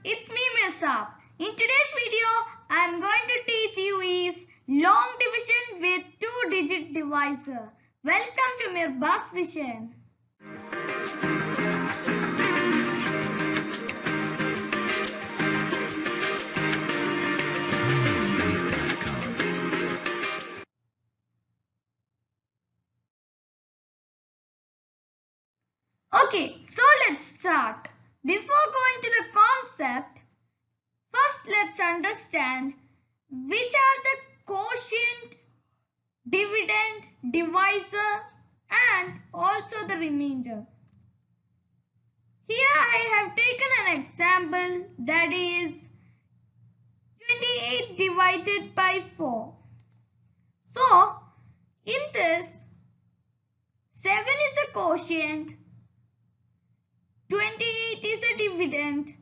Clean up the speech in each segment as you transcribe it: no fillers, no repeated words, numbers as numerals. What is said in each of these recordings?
it's me Mirsab. In today's video, I am going to teach you is long division with two-digit divisor. Welcome to Mirbas Vision. Okay, so let's start. Before going to the concept, first let's understand which are the quotient, dividend, divisor and also the remainder. Here I have taken an example that is 28 divided by 4. So, in this, 7 is the quotient, 28 is the dividend,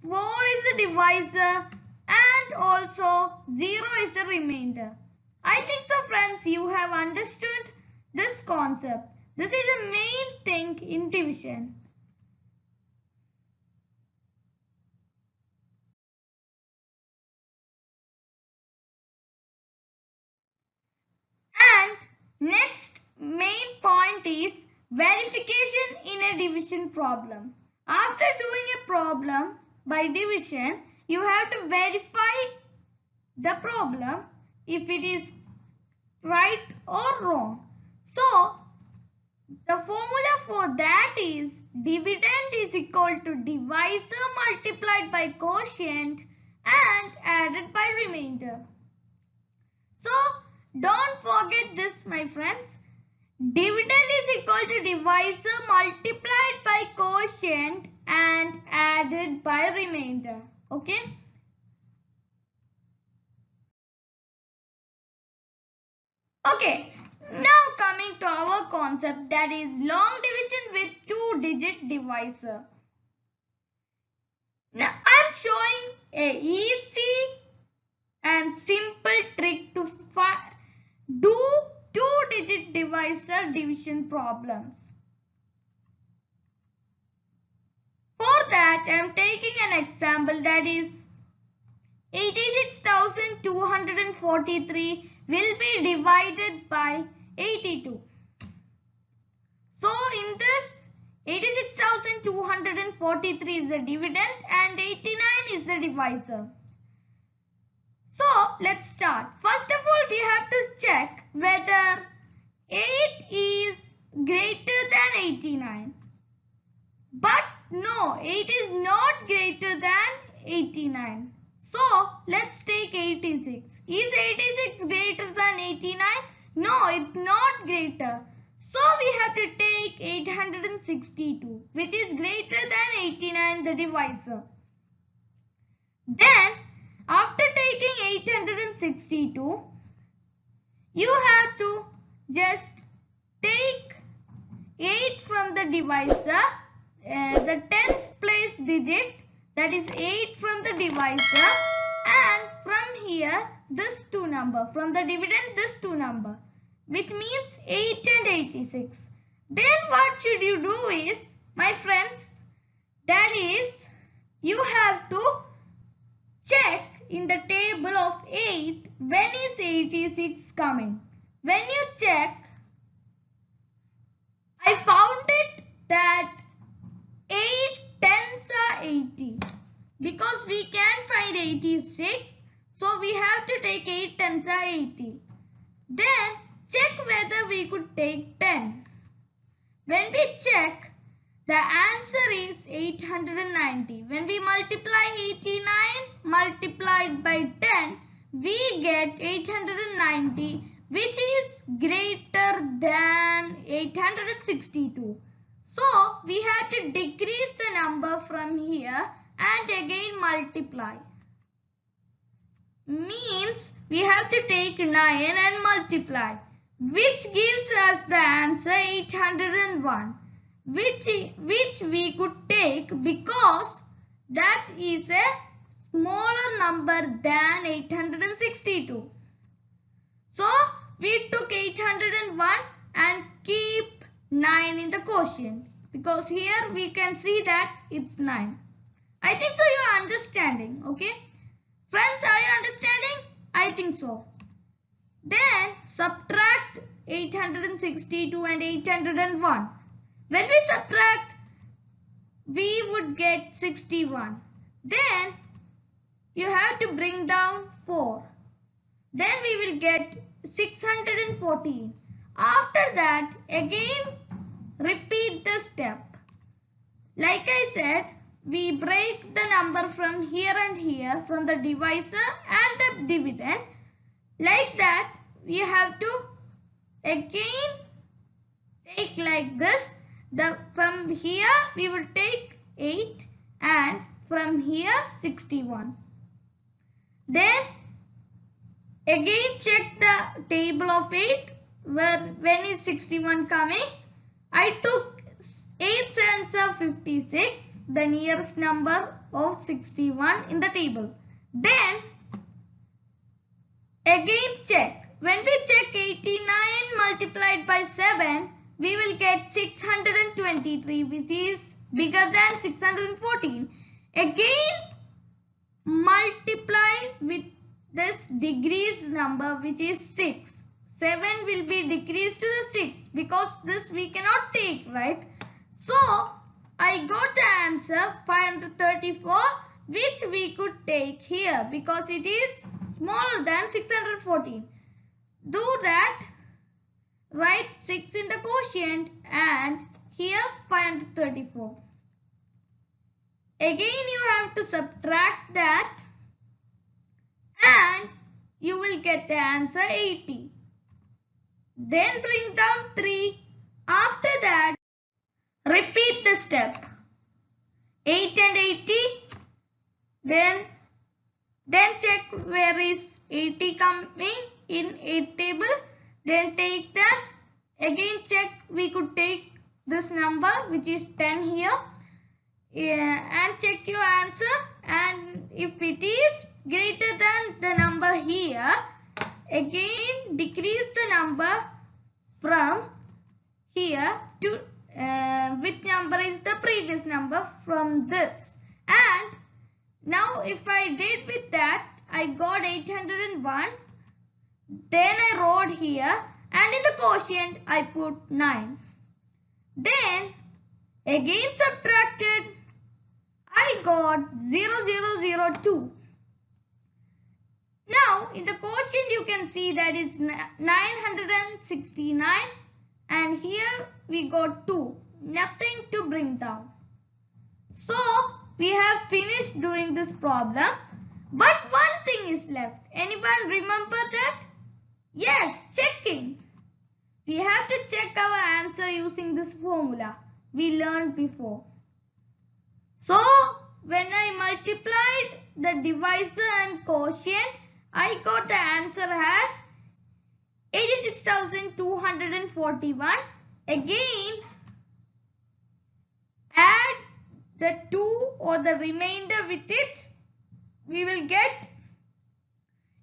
4 is the divisor and also 0 is the remainder. I think so friends, you have understood this concept. This is a main thing in division. And next main point is verification in a division problem. After doing a problem by division, you have to verify the problem if it is right or wrong. So, the formula for that is dividend is equal to divisor multiplied by quotient and added by remainder. So, don't forget this my friends. Dividend is equal to divisor multiplied by quotient and added by remainder. Okay. Okay. Now coming to our concept that is long division with two-digit divisor. Now I am showing a easy and simple trick to do two-digit divisor division problems. For that I am taking an example that is 86,243 will be divided by 82. So in this 86,243 is the dividend and 89 is the divisor. So let's start. First of all we have to check whether 8 is greater than 89. But no, 8 is not greater than 89. So let's take 86. Is 86 greater than 89? No, it's not greater. So we have to take 862 which is greater than 89 the divisor. Then after taking 862 you have to just take 8 from the divisor, the tens place digit that is 8 from the divisor and from here this 2 number, from the dividend this 2 number which means 8 and 86. Then what should you do is my friends, that is you have to check in the table of 8 when is 86 coming. When you check, I found it that 8 tens are 80 because we can find 86, so we have to take 8 tens are 80. Then check whether we could take 10. When we check, the answer is 890. When we multiply 89 multiplied by 10, we get 890 which is greater than 862. So we have to decrease the number from here and again multiply. Means we have to take 9 and multiply, which gives us the answer 801. Which we could take because that is a smaller number than 862. So we took 801 and keep 9 in the quotient because here we can see that it's 9. I think so you are understanding. Okay. Friends, are you understanding? I think so. Then subtract 862 and 801. When we subtract, we would get 61. Then you have to bring down 4. Then we will get 614. After that, again repeat the step. Like I said, we break the number from here and here, from the divisor and the dividend. Like that, we have to again take like this. From here we will take 8 and from here 61. Then again check the table of 8. When is 61 coming? I took 8 cents of 56, the nearest number of 61 in the table. Then again check. When we check 89 multiplied by 7, we will get 623, which is bigger than 614. Again multiply with this decreased number, which is 6. 7 will be decreased to the 6 because this we cannot take, right? So I got the answer 534, which we could take here because it is smaller than 614. Do that. Write 6 in the quotient and here 534. Again you have to subtract that and you will get the answer 80. Then bring down 3. After that, repeat the step. 8 and 80. Then check where is 80 coming in 8 table. Then take that. Again check, we could take this number which is 10 here. And check your answer, and if it is greater than the number here, again decrease the number from here to which number is the previous number from this. And now if I did with that, I got 801. Then I wrote here and in the quotient I put 9. Then again subtracted, I got 0002. Now in the quotient you can see that is 969 and here we got 2. Nothing to bring down. So we have finished doing this problem. But one thing is left. Anyone remember that? Yes, checking. We have to check our answer using this formula we learned before. So when I multiplied the divisor and quotient, I got the answer as 86,241. Again, add the 2 or the remainder with it. We will get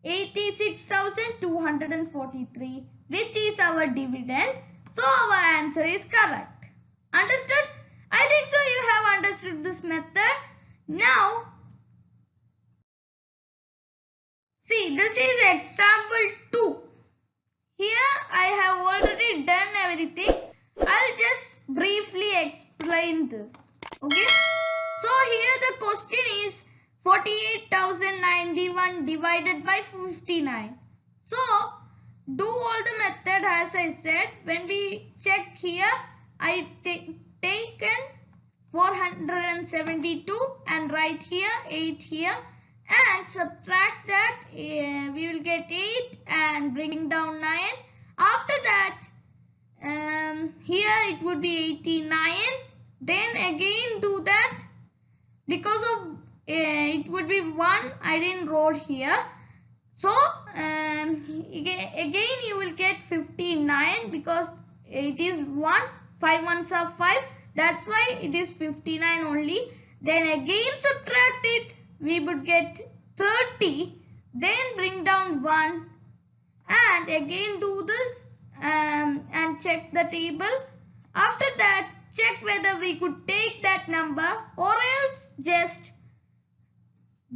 86,243, which is our dividend. So our answer is correct. Understood? I think so you have understood this method. Now, see, this is example 2. Here I have already done everything. I'll just briefly explain this. Okay. So here the question is 48,091 divided by 59. So do all the method as I said. When we check here, I taken 472 and write here 8 here and subtract that. We will get 8 and bring down 9. After that, here it would be 89. Then again do that. Because of it would be 1, I didn't wrote here. So again you will get 59 because it is 1. 5 ones are 5. That's why it is 59 only. Then again subtract it. We would get 30. Then bring down 1. And again do this and check the table. After that, check whether we could take that number or else just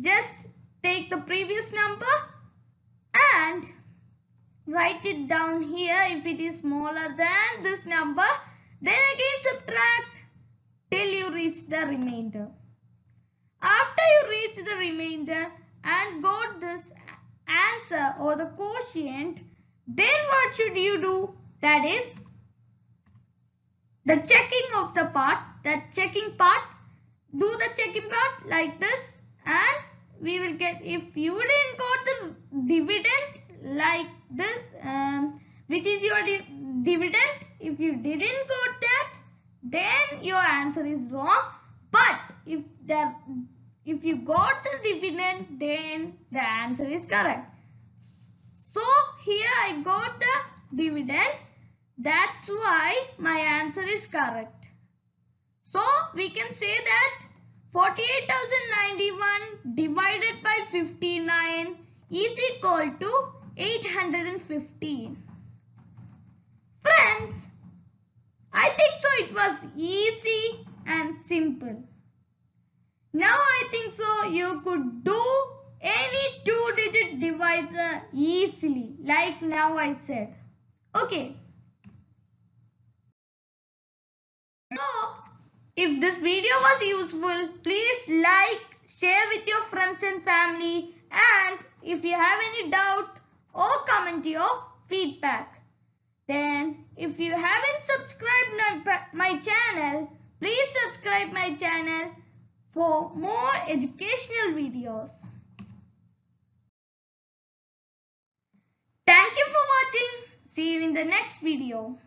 just take the previous number and write it down here. If it is smaller than this number, then again subtract till you reach the remainder. After you reach the remainder and got this answer or the quotient, then what should you do? That is the checking of the part, that checking part. Do the checking part like this and we will get, if you didn't got the dividend like this, which is your dividend, if you didn't got that, then your answer is wrong. But if you got the dividend, then the answer is correct. So here I got the dividend, that's why my answer is correct. So we can say that 48,091 divided by 59 is equal to 815. Friends, I think so it was easy and simple. Now I think so you could do any 2-digit divisor easily, like now I said. Okay. So, if this video was useful, please like, share with your friends and family, and if you have any doubt or comment your feedback. Then, if you haven't subscribed my channel, please subscribe my channel for more educational videos. Thank you for watching. See you in the next video.